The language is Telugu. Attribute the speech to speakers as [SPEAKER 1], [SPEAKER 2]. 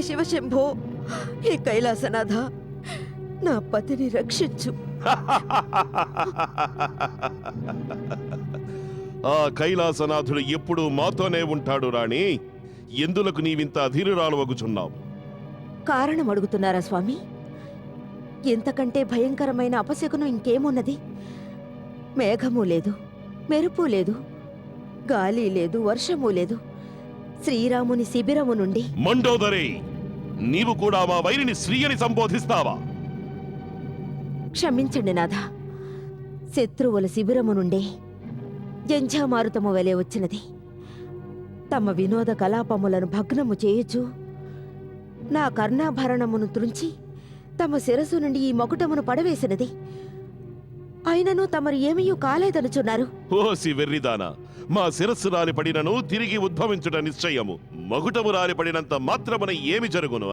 [SPEAKER 1] శివశంభో, ఈ కైలాసనాథ, నా పతిని రక్షించు.
[SPEAKER 2] ఆ కైలాసనాథుడు ఎప్పుడూ మాతోనే ఉంటాడు రాణి. ఎందులకు నీవింత అధీరురాలు వగుచున్నావు?
[SPEAKER 1] కారణం అడుగుతున్నారా స్వామి? ఇంతకంటే భయంకరమైన అపశకునం ఇంకేమున్నది? మేఘము లేదు, మెరుపు లేదు, గాలి లేదు, వర్షము లేదు. శ్రీరాముని శిబిరము నుండి
[SPEAKER 2] మండోదరి, నీవు కూడా మా వైరిని శ్రీ అని సంబోధిస్తావా?
[SPEAKER 1] క్షమించండి నాథ. శత్రువుల శిబిరము నుండే జంఝామారుతము వలె వచ్చినది. తమ వినోద కలాపములను భగ్నము చేయుచు నా కర్ణాభరణమును త్రుంచి తమ శిరస్సు నుండి ఈ మకుటమును పడవేసినది. అయినను తమరు ఏమీ కాలేదనుచున్నారు.
[SPEAKER 2] ఓసి వెర్రిదానా, మా శిరస్సు రాలిపడినను తిరిగి ఉద్భవించుట నిశ్చయము. మగుటము రాలిపడినంత మాత్రమున ఏమి జరుగును?